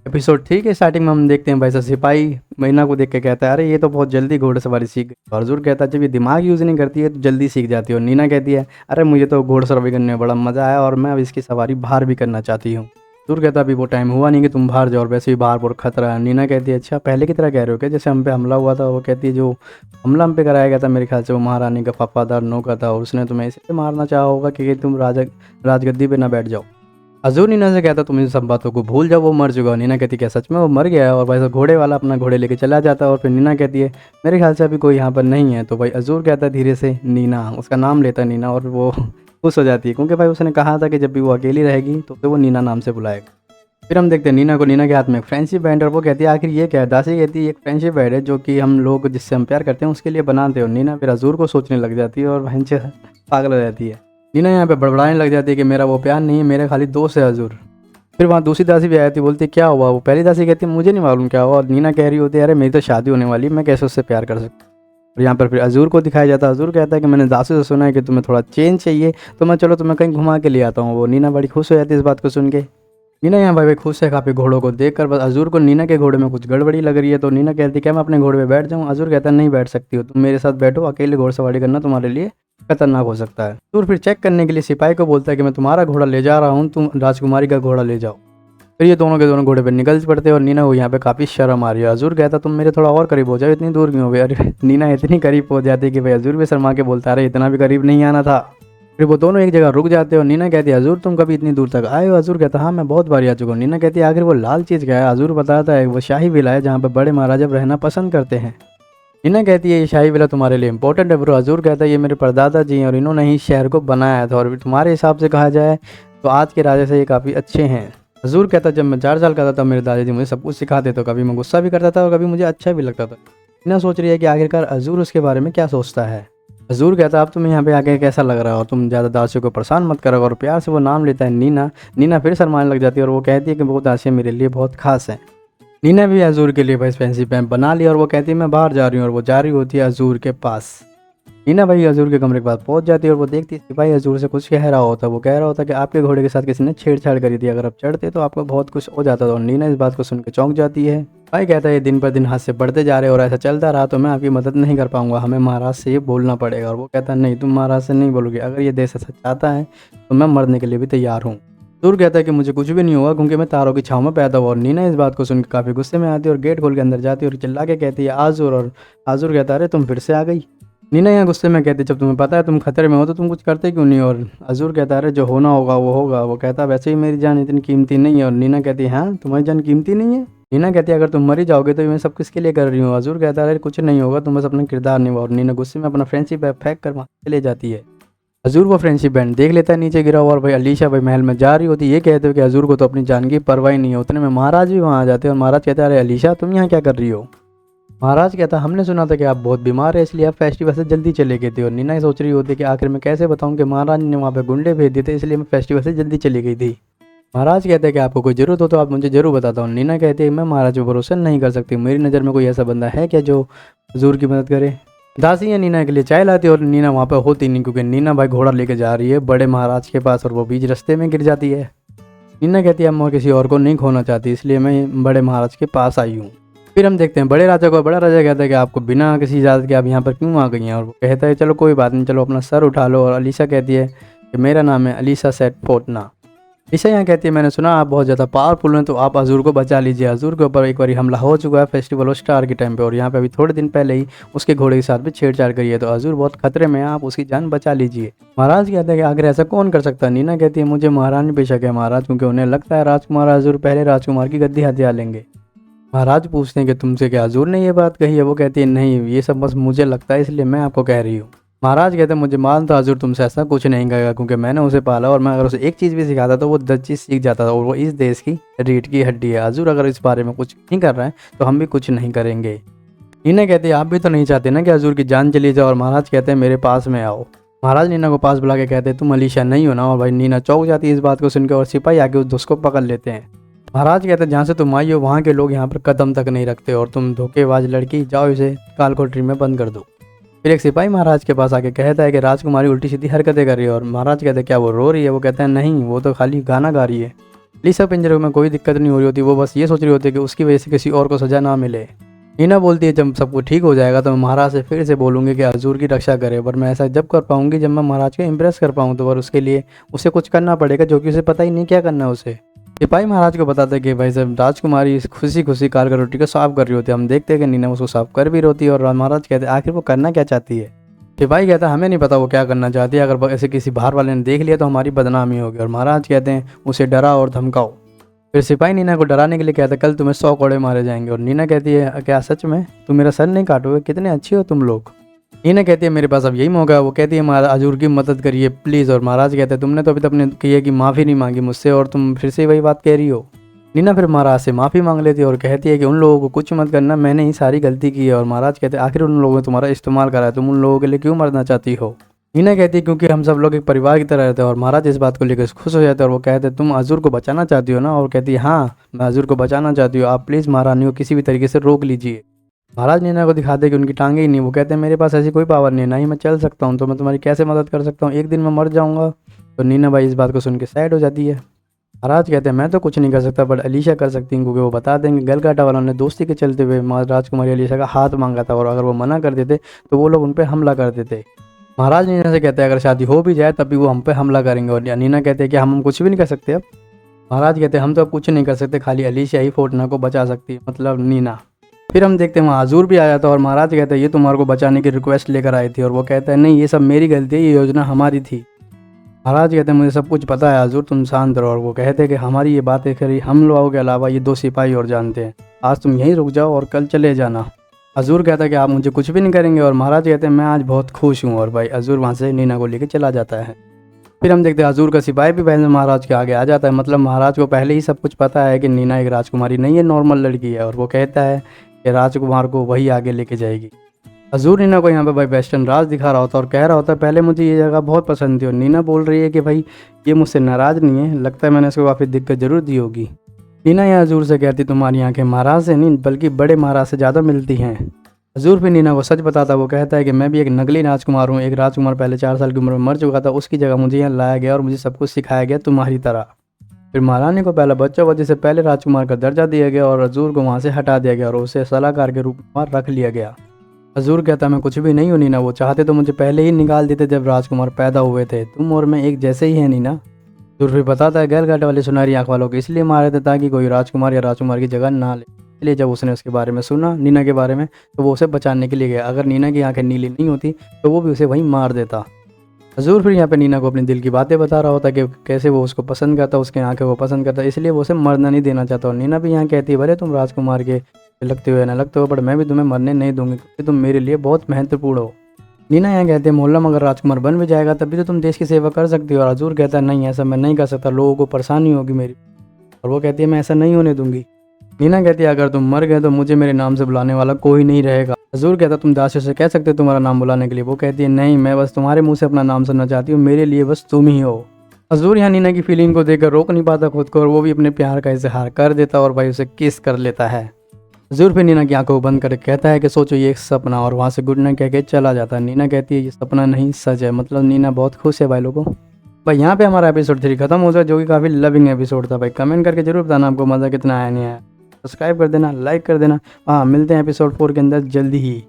Episode 3 के starting में हम देखते हैं भाई साहब सिपाही मीना को देख के कहता है, अरे ये तो बहुत जल्दी घोड़सवारी सीख गई। और हजूर कहता है, जब ये दिमाग यूज़ नहीं करती है तो जल्दी सीख जाती है। और नीना कहती है, अरे मुझे तो घोड़सवारी करने में बड़ा मज़ा आया और मैं अब इसकी सवारी बाहर भी करना चाहती हूँ। हजूर कहता है, अभी वो टाइम हुआ नहीं कि तुम बाहर जाओ, और वैसे भी बाहर बहुत खतरा है। नीना कहती है, अच्छा पहले की तरह कह रहे हो क्या, जैसे हम पे हमला हुआ था। वो कहती है, जो हमला हम पे कराया गया था मेरे ख्याल से वो महारानी का वफादार नौकर था, और उसने तुम्हें इसलिए मारना चाहा होगा कि तुम राजगद्दी पे ना बैठ जाओ। हज़ूर नीना से कहता, तुम इन सब बातों को भूल जाओ, वो मर चुका। नीना कहती, क्या सच में वो मर गया है। और भाई साहब घोड़े वाला अपना घोड़े लेके चला जाता है। और फिर नीना कहती है, मेरे ख्याल से अभी कोई यहाँ पर नहीं है। तो भाई हज़ूर कहता है धीरे से, नीना, उसका नाम लेता है नीना, और वो खुश हो जाती है क्योंकि भाई उसने कहा था कि जब भी वो अकेली रहेगी तो वो नीना नाम से बुलाएगा। फिर हम देखते हैं नीना को, नीना के हाथ में एक फ्रेंडशिप बैंड, और वो कहती है, आखिर ये क्या है। दासी कहती है, एक फ्रेंडशिप बैंड है जो कि हम लोग जिससे हम प्यार करते हैं उसके लिए बनाते हो। नीना फिर हज़ूर को सोचने लग जाती है और भैंस पागल हो जाती है। नीना यहाँ पे बड़बड़ाने लग जाती है कि मेरा वो प्यार नहीं है, मेरे खाली दोस्त है हज़ूर। फिर वहाँ दूसरी दासी भी आई थी, बोलती क्या हुआ। वो पहली दासी कहती है, मुझे नहीं मालूम क्या हुआ। और नीना कह रही होती है, अरे मेरी तो शादी होने वाली है, मैं कैसे उससे प्यार कर सकती हूँ। और यहाँ पर फिर हज़ूर को दिखाया जाता है। हज़ूर कहता है कि मैंने दासी से सुना है कि तुम्हें थोड़ा चेंज चाहिए, तो मैं चलो तुम्हें कहीं घुमा के ले आता हूँ। वो नीना बड़ी खुश हो जाती है इस बात को सुन के। नीना यहाँ भाई खुश है काफ़ी घोड़ों को देखकर, बस हज़ूर को नीना के घोड़े में कुछ गड़बड़ी लग रही है। तो नीना कहती है, क्या मैं अपने घोड़े पे बैठ जाऊँ। हज़ूर कहता है, नहीं बैठ सकती हो, तुम मेरे साथ बैठो, अकेले घोड़सवारी करना तुम्हारे लिए खतरनाक हो सकता है। हज़ूर फिर चेक करने के लिए सिपाही को बोलता है कि मैं तुम्हारा घोड़ा ले जा रहा हूँ, तुम राजकुमारी का घोड़ा ले जाओ। फिर ये दोनों के दोनों घोड़े पे निकल पड़ते हैं। और नीना को यहाँ पे काफ़ी शर्म आ रही है। हज़ूर कहता, तुम मेरे थोड़ा और करीब हो जाओ, इतनी दूर क्यों हो गए। अरे नीना इतनी करीब पहुँच जाती है कि भाई हज़ूर भी शर्मा के बोलता है, अरे इतना भी करीब नहीं आना था। फिर वो दोनों एक जगह रुक जाते हैं और नीना कहती है, हज़ूर तुम कभी इतनी दूर तक आए हो। हज़ूर कहता, हाँ मैं बहुत बार आ चुका हूँ। नीना कहती है, आखिर वो लाल चीज़ क्या है। हज़ूर बताता है, वो शाही विला है जहाँ पर बड़े महाराजा रहना पसंद करते हैं। नीना कहती है, ये शाही विला तुम्हारे लिए इंपॉर्टेंट है ब्रो। हज़ूर कहता है, ये मेरे परदादा जी हैं और इन्होंने ही शहर को बनाया था, और तुम्हारे हिसाब से कहा जाए तो आज के राजा से ये काफ़ी अच्छे हैं। हज़ूर कहता, जब मैं 4 साल का था तब मेरे दादाजी मुझे सब कुछ सिखाते, तो कभी मैं गुस्सा भी करता था और कभी मुझे अच्छा भी लगता था। नीना सोच रही है कि आखिरकार हज़ूर उसके बारे में क्या सोचता है। हज़ूर कहता, अब तुम्हें यहाँ पे आके कैसा लग रहा है, और तुम ज़्यादा दासियों को परेशान मत करो। और प्यार से वो नाम लेता है नीना। नीना फिर शर्माने लग जाती है और वो कहती है कि वो दासियाँ मेरे लिए बहुत खास हैं। नीना भी हज़ूर के लिए भाई फैंसी पैंप बना लिया और वो कहती है, मैं बाहर जा रही हूँ। और वो जा रही होती है हज़ूर के पास। नीना भाई हज़ूर के कमरे के पास पहुंच जाती है और वो देखती है सिपाही हज़ूर से कुछ कह रहा होता है। वो कह रहा होता है कि आपके घोड़े के साथ किसी ने छेड़छाड़ करी थी, अगर आप चढ़ते तो आपको बहुत कुछ हो जाता था। और नीना इस बात को सुन के चौंक जाती है। भाई कहता है, ये दिन पर दिन हद से बढ़ते जा रहे हैं और ऐसा चलता रहा तो मैं आपकी मदद नहीं कर पाऊंगा, हमें महाराज से ये बोलना पड़ेगा। और वो कहता है, नहीं तुम महाराज से नहीं बोलोगे, अगर ये देश ऐसा चाहता है तो मैं मरने के लिए भी तैयार हूँ। हज़ूर कहता है कि मुझे कुछ भी नहीं होगा क्योंकि मैं तारों की छाँव में पैदा हुआ। और नीना इस बात को सुन के काफ़ी गुस्से में आती है और गेट खोल के अंदर जाती है और चिल्ला के कहती है, हज़ूर। और हज़ूर कहता है, अरे तुम फिर से आ गई। नीना यहाँ गुस्से में कहती, जब तुम्हें पता है तुम खतरे में हो तो तुम कुछ करते क्यों नहीं। और हज़ूर कहता है, अरे जो होना होगा वो होगा। वो कहता है, वैसे ही मेरी जान इतनी कीमती नहीं है। और नीना कहती है, हाँ तुम्हारी जान कीमती नहीं है। नीना कहती है, अगर तुम मरी जाओगे तो मैं सब किसके लिए कर रही हूँ। हज़ूर कहता है, अरे कुछ नहीं होगा, तुम बस अपना किरदार निभाओ। और नीना गुस्से में अपना फ्रेंडशिप बैग फेंक कर वहाँ चले जाती है। हज़ूर वो फ्रेंडशिप बैंड देख लेता है नीचे गिरा हुआ। और भाई अलीशा भाई महल में जा रही होती है, ये कहते हो कि हज़ूर को तो अपनी जान की परवाह ही नहीं है। उतने में महाराज भी वहाँ आ जाते हैं और महाराज कहते हैं, अरे अलीशा तुम यहाँ क्या कर रही हो। महाराज कहता, हमने सुना था कि आप बहुत बीमार है इसलिए आप फेस्टिवल से जल्दी चले गए थे। और नीना सोच रही होती है कि आखिर मैं कैसे बताऊं कि महाराज ने वहाँ पे गुंडे भेज दिए थे इसलिए मैं फेस्टिवल से जल्दी चली गई थी। महाराज कहते हैं कि आपको कोई ज़रूरत हो तो आप मुझे ज़रूर बताता हूँ। नीना कहती है, मैं महाराज पर भरोसा नहीं कर सकती, मेरी नज़र में कोई ऐसा बंदा है क्या जो हज़ूर की मदद करे। दासियाँ नीना के लिए चाय लाती है और नीना वहाँ पर होती नहीं क्योंकि नीना भाई घोड़ा लेके जा रही है बड़े महाराज के पास और वो बीच रास्ते में गिर जाती है। नीना कहती है, मैं किसी और को नहीं खोना चाहती इसलिए मैं बड़े महाराज के पास आई हूँ। फिर हम देखते हैं बड़े राजा को। बड़ा राजा कहता है कि आपको बिना किसी इजाज़त के आप यहाँ पर क्यों आ गई हैं। और वो कहता है, चलो कोई बात नहीं, चलो अपना सर उठा लो। और अलीशा कहती है कि मेरा नाम है अलीशा सेट फोर्टना। अलीशा यहाँ कहती है, मैंने सुना आप बहुत ज़्यादा पावरफुल हैं तो आप हज़ूर को बचा लीजिए। हज़ूर के ऊपर एक बार हमला हो चुका है फेस्टिवल ऑफ स्टार के टाइम पे, और यहाँ पे अभी थोड़े दिन पहले ही उसके घोड़े के साथ भी छेड़छाड़ करी है, तो हज़ूर बहुत खतरे में है, आप उसकी जान बचा लीजिए। महाराज कहते हैं कि आखिर ऐसा कौन कर सकता है। नीना कहती है, मुझे महारानी पे शक है महाराज, क्योंकि उन्हें लगता है राजकुमार हज़ूर पहले राजकुमार की गद्दी हथिया लेंगे। महाराज पूछते हैं कि तुमसे क्या हज़ूर ने ये बात कही है। वो कहती है, नहीं ये सब बस मुझे लगता है इसलिए मैं आपको कह रही हूँ। महाराज कहते हैं, मुझे मालूम था हज़ूर तुमसे ऐसा कुछ नहीं कहेगा क्योंकि मैंने उसे पाला और मैं अगर उसे एक चीज़ भी सिखाता तो वो 10 चीज़ सीख जाता था, और वो इस देश की रीढ़ की हड्डी है। हज़ूर अगर इस बारे में कुछ नहीं कर रहे हैं तो हम भी कुछ नहीं करेंगे। नीना कहती है, आप भी तो नहीं चाहते ना कि हज़ूर की जान चली जाए। और महाराज कहते हैं, मेरे पास में आओ। महाराज नीना को पास बुला के कहते हैं, तुम अलीशा नहीं हो ना। और भाई नीना चौंक जाती है इस बात को सुनकर और सिपाही आके उस दोस्त को पकड़ लेते हैं। महाराज कहते हैं, जहाँ से तुम आई हो वहाँ के लोग यहाँ पर कदम तक नहीं रखते और तुम धोखेबाज लड़की, जाओ इसे कालकोठरी में बंद कर दो। फिर एक सिपाही महाराज के पास आके कहता है कि राजकुमारी उल्टी सीधी हरकतें कर रही है। और महाराज कहते हैं, क्या वो रो रही है। वो कहता है, नहीं वो तो खाली गाना गा रही है। अलीशा पिंजरे में कोई दिक्कत नहीं हो रही होती, वो बस ये सोच रही होती है कि उसकी वजह से किसी और को सज़ा ना मिले। नीना बोलती है जब सब कुछ ठीक हो जाएगा तो मैं महाराज से फिर से बोलूँगी कि हजूर की रक्षा करे, पर मैं ऐसा जब कर पाऊँगी जब मैं महाराज को इम्प्रेस कर पाऊँ, तो पर उसके लिए उसे कुछ करना पड़ेगा जो कि उसे पता ही नहीं क्या करना है उसे। सिपाही महाराज को बताते हैं कि भाई साहब राजकुमारी खुशी खुशी कार का रोटी को साफ कर रही होती है। हम देखते हैं कि नीना उसको साफ कर भी होती है और महाराज कहते हैं आखिर वो करना क्या चाहती है। सिपाही कहता है हमें नहीं पता वो क्या करना चाहती है, अगर ऐसे किसी बाहर वाले ने देख लिया तो हमारी बदनामी होगी। और महाराज कहते हैं उसे डरा और धमकाओ। फिर सिपाही नीना को डराने के लिए कहता है कल तुम्हें 100 कोड़े मारे जाएंगे। और नीना कहती है क्या सच में? तुम मेरा सर नहीं काटोगे? कितने अच्छे हो तुम लोग। नीना कहती है मेरे पास अब यही मौका है। वो कहती है महाराज हजूर की मदद करिए प्लीज़। और महाराज कहते हैं तुमने तो अभी तक अपने किए की माफ़ी नहीं मांगी मुझसे और तुम फिर से वही बात कह रही हो। नीना फिर महाराज से माफ़ी मांग लेती है और कहती है कि उन लोगों को कुछ मत करना, मैंने ही सारी गलती की है। और महाराज कहते हैं आखिर उन लोगों ने तुम्हारा इस्तेमाल करा है, तुम उन लोगों के लिए क्यों मरना चाहती हो। नीना कहती है क्योंकि हम सब लोग एक परिवार की तरह रहते हैं। और महाराज इस बात को लेकर खुश हो जाते हैं और वो कहते हैं तुम हजूर को बचाना चाहती हो ना। और कहती है हाँ मैं हजूर को बचाना चाहती हूँ, आप प्लीज़ महारानी को किसी भी तरीके से रोक लीजिए। महाराज नीना को दिखाते हैं कि उनकी टांगे ही नहीं। वो कहते हैं मेरे पास ऐसी कोई पावर नहीं है, ना ही मैं चल सकता हूँ, तो मैं तुम्हारी कैसे मदद कर सकता हूँ, एक दिन मैं मर जाऊँगा। तो नीना भाई इस बात को सुन के सैड हो जाती है। महाराज कहते हैं मैं तो कुछ नहीं कर सकता बट अलीशा कर सकती हूँ, क्योंकि वो बता देंगे गलकाटा वालों ने दोस्ती के चलते हुए राजकुमारी अलीशा का हाथ मांगा था और अगर वो मना कर देते तो वो लोग उन पर हमला कर देते। महाराज नीना से कहते हैं अगर शादी हो भी जाए तब भी वो हम पे हमला करेंगे। और नीना कहते हैं कि हम कुछ भी नहीं कर सकते अब। महाराज कहते हैं हम तो अब कुछ नहीं कर सकते, खाली अलीशा ही फोर्टना को बचा सकती है, मतलब नीना। फिर हम देखते हैं वहाँ हजूर भी आया था और महाराज कहते हैं ये तुम्हारे को बचाने की रिक्वेस्ट लेकर आई थी। और वो कहता है नहीं ये सब मेरी गलती है, ये योजना हमारी थी। महाराज कहते हैं मुझे सब कुछ पता है हजूर, तुम शांत रहो। और वो कहते हैं कि हमारी ये बातें करी हम लोगों के अलावा ये 2 सिपाही और जानते हैं, आज तुम यहीं रुक जाओ और कल चले जाना। हजूर कहता है कि आप मुझे कुछ भी नहीं करेंगे। और महाराज कहते हैं मैं आज बहुत खुश हूँ। और भाई हजूर वहाँ से नीना को लेकर चला जाता है। फिर हम देखते हैं हजूर का सिपाही भी पहले महाराज के आगे आ जाता है, मतलब महाराज को पहले ही सब कुछ पता है कि नीना एक राजकुमारी नहीं है, नॉर्मल लड़की है। और वो कहता है कि राजकुमार को वही आगे लेके जाएगी। हजूर नीना को यहाँ पे भाई वेस्टर्न राज दिखा रहा होता है और कह रहा होता है पहले मुझे ये जगह बहुत पसंद थी। और नीना बोल रही है कि भाई ये मुझसे नाराज़ नहीं है, लगता है मैंने इसको काफ़ी दिक्कत जरूर दी होगी। नीना यहाँ हजूर से कहती तुम्हारी आंखें महाराज से नहीं बल्कि बड़े महाराज से ज़्यादा मिलती हैं। हजूर भी नीना को सच बताता, वो कहता है कि मैं भी एक नकली राजकुमार हूँ, एक राजकुमार पहले 4 साल की उम्र में मर चुका था, उसकी जगह मुझे यहाँ लाया गया और मुझे सब कुछ सिखाया गया तुम्हारी तरह। फिर महारानी को पहला बच्चा हुआ जिसे पहले राजकुमार का दर्जा दिया गया और हजूर को वहाँ से हटा दिया गया और उसे सलाहकार के रूप में रख लिया गया। हजूर कहता मैं कुछ भी नहीं हूँ नीना, वो चाहते तो मुझे पहले ही निकाल देते जब राजकुमार पैदा हुए थे, तुम और मैं एक जैसे ही हैं नीना। हजूर फिर बताता है गलगाट वाले सुनहरी आँख वालों को इसलिए मारे थे ताकि कोई राजकुमार या राजकुमार की जगह ना ले। इसलिए जब उसने उसके बारे में सुना नीना के बारे में तो वो उसे बचाने के लिए गया। अगर नीना की आंखें नीली नहीं होती तो वो भी उसे वहीं मार देता। हजूर फिर यहाँ पे नीना को अपने दिल की बातें बता रहा होता कि कैसे वो उसको पसंद करता, उसकी आंखें को पसंद करता, इसलिए वो उसे मरना नहीं देना चाहता। और नीना भी यहाँ कहती है भले तुम राजकुमार के लगते हो या ना लगते हो बट मैं भी तुम्हें मरने नहीं दूंगी क्योंकि तुम मेरे लिए बहुत महत्वपूर्ण हो। नीना यहाँ कहते हैं मोहल्ला में अगर राजकुमार बन भी जाएगा तभी तो तुम देश की सेवा कर सकती हो। और हजूर कहता है नहीं ऐसा मैं नहीं कर सकता, लोगों को परेशानी होगी मेरी। और वो कहती है मैं ऐसा नहीं होने दूंगी। नीना कहती है अगर तुम मर गए तो मुझे मेरे नाम से बुलाने वाला कोई नहीं रहेगा। हजूर कहता तुम दासियों से कह सकते हो तुम्हारा नाम बुलाने के लिए। वो कहती है नहीं मैं बस तुम्हारे मुंह से अपना नाम सुनना चाहती हूँ, मेरे लिए बस तुम ही हो। हजूर यहाँ नीना की फीलिंग को देखकर रोक नहीं पाता खुद को और वो भी अपने प्यार का इजहार कर देता और भाई उसे किस कर लेता है। हजूर फिर नीना की आंखों को बंद करके कहता है कि सोचो ये एक सपना, और वहाँ से गुड नाइट कह के चला जाता है। नीना कहती है ये सपना नहीं सच है, मतलब नीना बहुत खुश है भाई लोगों। भाई यहाँ पे हमारा एपिसोड 3 खत्म हो जाए जो कि काफ़ी लविंग एपिसोड था। भाई कमेंट करके जरूर बताना आपको मज़ा कितना आया नहीं आया, सब्सक्राइब कर देना, लाइक कर देना। हाँ मिलते हैं एपिसोड 4 के अंदर जल्दी ही।